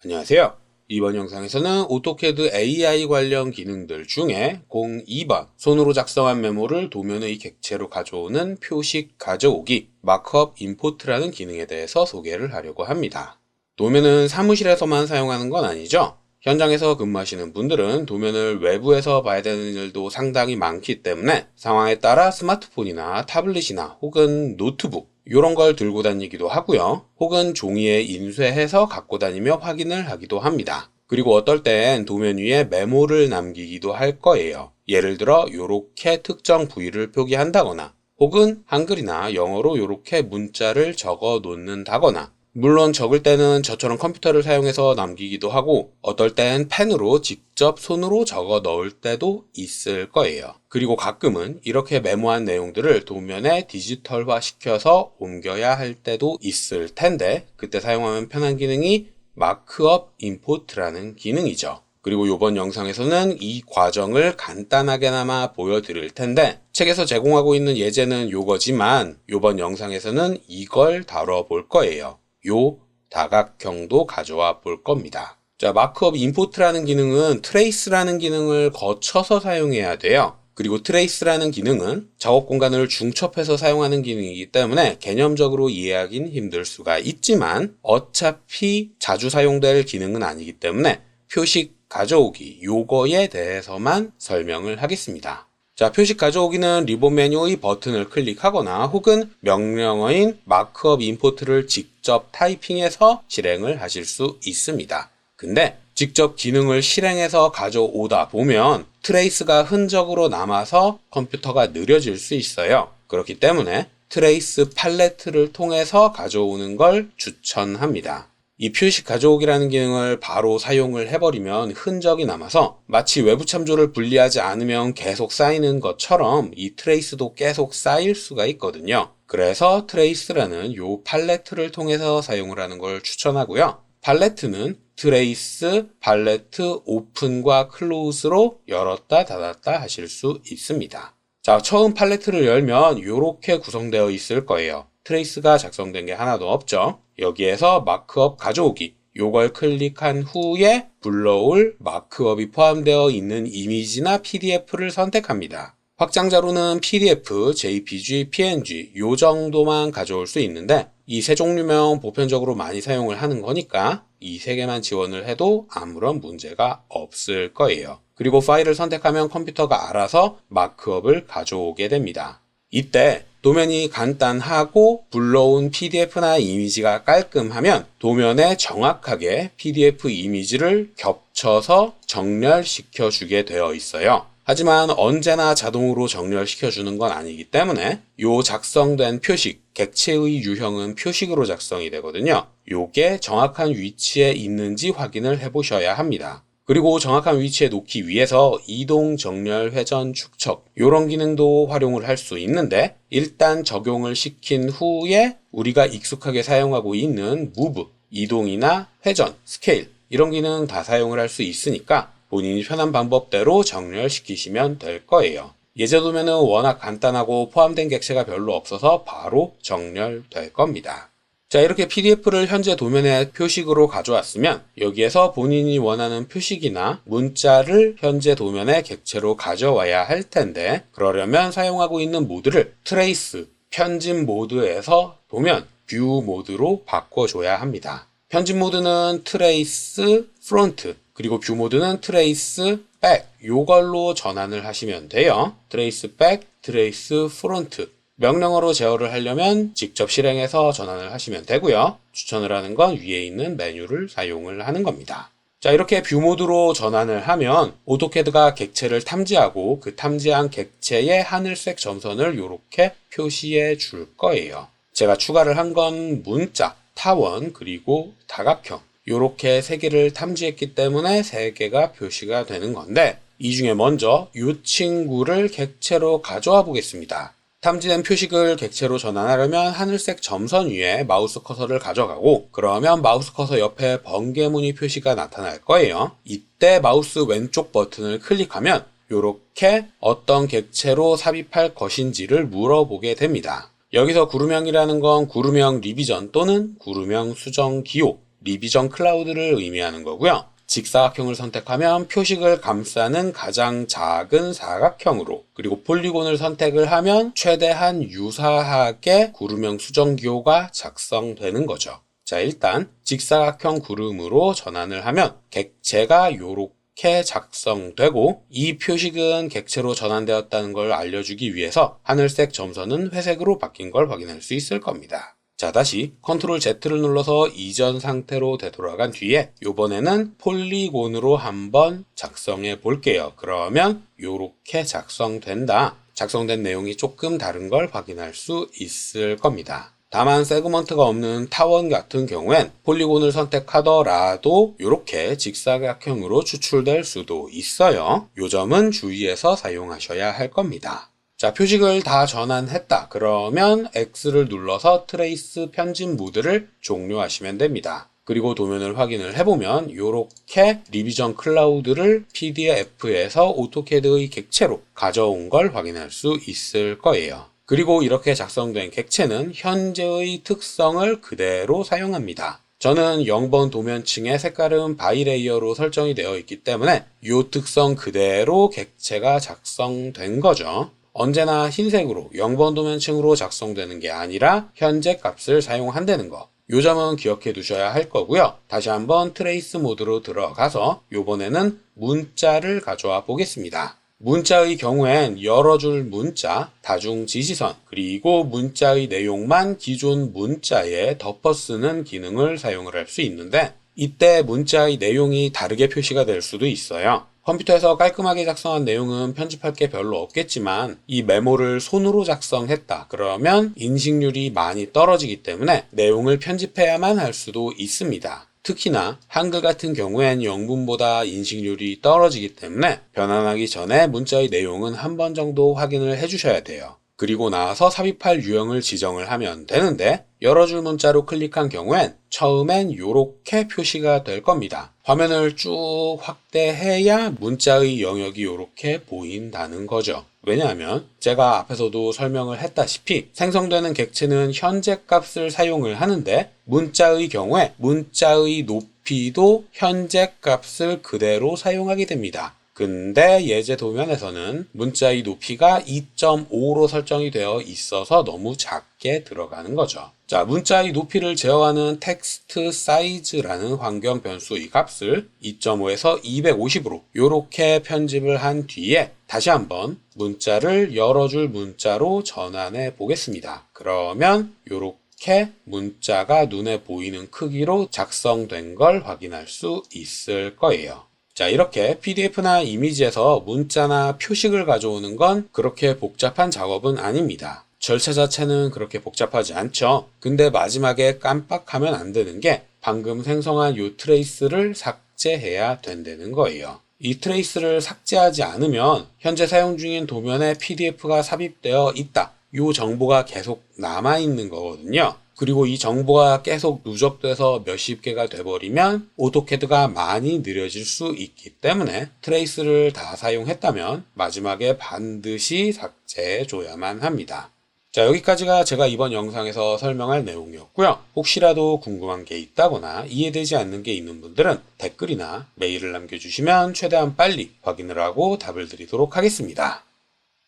안녕하세요. 이번 영상에서는 오토캐드 AI 관련 기능들 중에 02번 손으로 작성한 메모를 도면의 객체로 가져오는 표식 가져오기 마크업 임포트라는 기능에 대해서 소개를 하려고 합니다. 도면은 사무실에서만 사용하는 건 아니죠? 현장에서 근무하시는 분들은 도면을 외부에서 봐야 되는 일도 상당히 많기 때문에 상황에 따라 스마트폰이나 타블릿이나 혹은 노트북 이런 걸 들고 다니기도 하고요. 혹은 종이에 인쇄해서 갖고 다니며 확인을 하기도 합니다. 그리고 어떨 땐 도면 위에 메모를 남기기도 할 거예요. 예를 들어 요렇게 특정 부위를 표기한다거나 혹은 한글이나 영어로 요렇게 문자를 적어 놓는다거나 물론 적을 때는 저처럼 컴퓨터를 사용해서 남기기도 하고 어떨 땐 펜으로 직접 손으로 적어 넣을 때도 있을 거예요. 그리고 가끔은 이렇게 메모한 내용들을 도면에 디지털화 시켜서 옮겨야 할 때도 있을 텐데 그때 사용하면 편한 기능이 마크업 임포트라는 기능이죠. 그리고 이번 영상에서는 이 과정을 간단하게나마 보여드릴 텐데 책에서 제공하고 있는 예제는 요거지만 이번 영상에서는 이걸 다뤄볼 거예요. 요 다각형도 가져와 볼 겁니다. 자, 마크업 임포트라는 기능은 트레이스라는 기능을 거쳐서 사용해야 돼요. 그리고 트레이스라는 기능은 작업 공간을 중첩해서 사용하는 기능이기 때문에 개념적으로 이해하긴 힘들 수가 있지만 어차피 자주 사용될 기능은 아니기 때문에 표식 가져오기 요거에 대해서만 설명을 하겠습니다. 자, 표식 가져오기는 리본 메뉴의 버튼을 클릭하거나 혹은 명령어인 마크업 임포트를 직접 타이핑해서 실행을 하실 수 있습니다. 근데 직접 기능을 실행해서 가져오다 보면 트레이스가 흔적으로 남아서 컴퓨터가 느려질 수 있어요. 그렇기 때문에 트레이스 팔레트를 통해서 가져오는 걸 추천합니다. 이 표식 가져오기라는 기능을 바로 사용을 해버리면 흔적이 남아서 마치 외부 참조를 분리하지 않으면 계속 쌓이는 것처럼 이 트레이스도 계속 쌓일 수가 있거든요. 그래서 트레이스라는 요 팔레트를 통해서 사용을 하는 걸 추천하고요. 팔레트는 트레이스, 팔레트, 오픈과 클로즈로 열었다 닫았다 하실 수 있습니다. 자, 처음 팔레트를 열면 이렇게 구성되어 있을 거예요. 트레이스가 작성된 게 하나도 없죠. 여기에서 마크업 가져오기 요걸 클릭한 후에 불러올 마크업이 포함되어 있는 이미지나 PDF를 선택합니다. 확장자로는 PDF, JPG, PNG 요 정도만 가져올 수 있는데 이 세 종류면 보편적으로 많이 사용을 하는 거니까 이 세 개만 지원을 해도 아무런 문제가 없을 거예요. 그리고 파일을 선택하면 컴퓨터가 알아서 마크업을 가져오게 됩니다. 이때 도면이 간단하고 불러온 PDF나 이미지가 깔끔하면 도면에 정확하게 PDF 이미지를 겹쳐서 정렬시켜 주게 되어 있어요. 하지만 언제나 자동으로 정렬시켜 주는 건 아니기 때문에 요 작성된 표식, 객체의 유형은 표식으로 작성이 되거든요. 요게 정확한 위치에 있는지 확인을 해 보셔야 합니다. 그리고 정확한 위치에 놓기 위해서 이동, 정렬, 회전, 축척 이런 기능도 활용을 할 수 있는데 일단 적용을 시킨 후에 우리가 익숙하게 사용하고 있는 move, 이동이나 회전, 스케일 이런 기능 다 사용을 할 수 있으니까 본인이 편한 방법대로 정렬시키시면 될 거예요. 예제 도면은 워낙 간단하고 포함된 객체가 별로 없어서 바로 정렬될 겁니다. 자, 이렇게 PDF를 현재 도면에 표식으로 가져왔으면 여기에서 본인이 원하는 표식이나 문자를 현재 도면에 객체로 가져와야 할 텐데 그러려면 사용하고 있는 모드를 트레이스, 편집 모드에서 도면, 뷰 모드로 바꿔줘야 합니다. 편집 모드는 트레이스, 프론트, 그리고 뷰 모드는 트레이스, 백 요걸로 전환을 하시면 돼요. 트레이스 백, 트레이스 프론트 명령어로 제어를 하려면 직접 실행해서 전환을 하시면 되고요. 추천을 하는 건 위에 있는 메뉴를 사용을 하는 겁니다. 자, 이렇게 뷰 모드로 전환을 하면 오토캐드가 객체를 탐지하고 그 탐지한 객체의 하늘색 점선을 이렇게 표시해 줄 거예요. 제가 추가를 한 건 문자, 타원, 그리고 다각형 이렇게 세 개를 탐지했기 때문에 세 개가 표시가 되는 건데 이 중에 먼저 이 친구를 객체로 가져와 보겠습니다. 탐지된 표식을 객체로 전환하려면 하늘색 점선 위에 마우스 커서를 가져가고 그러면 마우스 커서 옆에 번개무늬 표시가 나타날 거예요. 이때 마우스 왼쪽 버튼을 클릭하면 이렇게 어떤 객체로 삽입할 것인지를 물어보게 됩니다. 여기서 구름형이라는 건 구름형 리비전 또는 구름형 수정 기호 리비전 클라우드를 의미하는 거고요. 직사각형을 선택하면 표식을 감싸는 가장 작은 사각형으로, 그리고 폴리곤을 선택을 하면 최대한 유사하게 구름형 수정기호가 작성되는 거죠. 자, 일단 직사각형 구름으로 전환을 하면 객체가 요렇게 작성되고, 이 표식은 객체로 전환되었다는 걸 알려주기 위해서 하늘색 점선은 회색으로 바뀐 걸 확인할 수 있을 겁니다. 자, 다시 컨트롤 Z를 눌러서 이전 상태로 되돌아간 뒤에 이번에는 폴리곤으로 한번 작성해 볼게요. 그러면 요렇게 작성된다. 작성된 내용이 조금 다른 걸 확인할 수 있을 겁니다. 다만 세그먼트가 없는 타원 같은 경우엔 폴리곤을 선택하더라도 이렇게 직사각형으로 추출될 수도 있어요. 요 점은 주의해서 사용하셔야 할 겁니다. 자, 표식을 다 전환했다. 그러면 X를 눌러서 트레이스 편집 모드를 종료하시면 됩니다. 그리고 도면을 확인을 해보면 이렇게 리비전 클라우드를 PDF에서 오토캐드의 객체로 가져온 걸 확인할 수 있을 거예요. 그리고 이렇게 작성된 객체는 현재의 특성을 그대로 사용합니다. 저는 0번 도면층의 색깔은 바이레이어로 설정이 되어 있기 때문에 이 특성 그대로 객체가 작성된 거죠. 언제나 흰색으로 0번 도면층으로 작성되는 게 아니라 현재 값을 사용한다는 거. 요 점은 기억해 두셔야 할 거고요. 다시 한번 트레이스 모드로 들어가서 요번에는 문자를 가져와 보겠습니다. 문자의 경우엔 여러 줄 문자, 다중 지시선, 그리고 문자의 내용만 기존 문자에 덮어 쓰는 기능을 사용을 할 수 있는데, 이때 문자의 내용이 다르게 표시가 될 수도 있어요. 컴퓨터에서 깔끔하게 작성한 내용은 편집할 게 별로 없겠지만 이 메모를 손으로 작성했다. 그러면 인식률이 많이 떨어지기 때문에 내용을 편집해야만 할 수도 있습니다. 특히나 한글 같은 경우엔 영문보다 인식률이 떨어지기 때문에 변환하기 전에 문자의 내용은 한 번 정도 확인을 해주셔야 돼요. 그리고 나서 삽입할 유형을 지정을 하면 되는데, 여러 줄 문자로 클릭한 경우엔 처음엔 이렇게 표시가 될 겁니다. 화면을 쭉 확대해야 문자의 영역이 이렇게 보인다는 거죠. 왜냐하면 제가 앞에서도 설명을 했다시피 생성되는 객체는 현재 값을 사용을 하는데, 문자의 경우에 문자의 높이도 현재 값을 그대로 사용하게 됩니다. 근데 예제 도면에서는 문자의 높이가 2.5로 설정이 되어 있어서 너무 작게 들어가는 거죠. 자, 문자의 높이를 제어하는 텍스트 사이즈라는 환경 변수의 값을 2.5에서 250으로 이렇게 편집을 한 뒤에 다시 한번 문자를 여러 줄 문자로 전환해 보겠습니다. 그러면 이렇게 문자가 눈에 보이는 크기로 작성된 걸 확인할 수 있을 거예요. 자, 이렇게 PDF나 이미지에서 문자나 표식을 가져오는 건 그렇게 복잡한 작업은 아닙니다. 절차 자체는 그렇게 복잡하지 않죠. 근데 마지막에 깜빡하면 안 되는 게 방금 생성한 이 트레이스를 삭제해야 된다는 거예요. 이 트레이스를 삭제하지 않으면 현재 사용 중인 도면에 PDF가 삽입되어 있다. 이 정보가 계속 남아있는 거거든요. 그리고 이 정보가 계속 누적돼서 몇십 개가 돼버리면 오토캐드가 많이 느려질 수 있기 때문에 트레이스를 다 사용했다면 마지막에 반드시 삭제해줘야만 합니다. 자, 여기까지가 제가 이번 영상에서 설명할 내용이었고요. 혹시라도 궁금한 게 있다거나 이해되지 않는 게 있는 분들은 댓글이나 메일을 남겨주시면 최대한 빨리 확인을 하고 답을 드리도록 하겠습니다.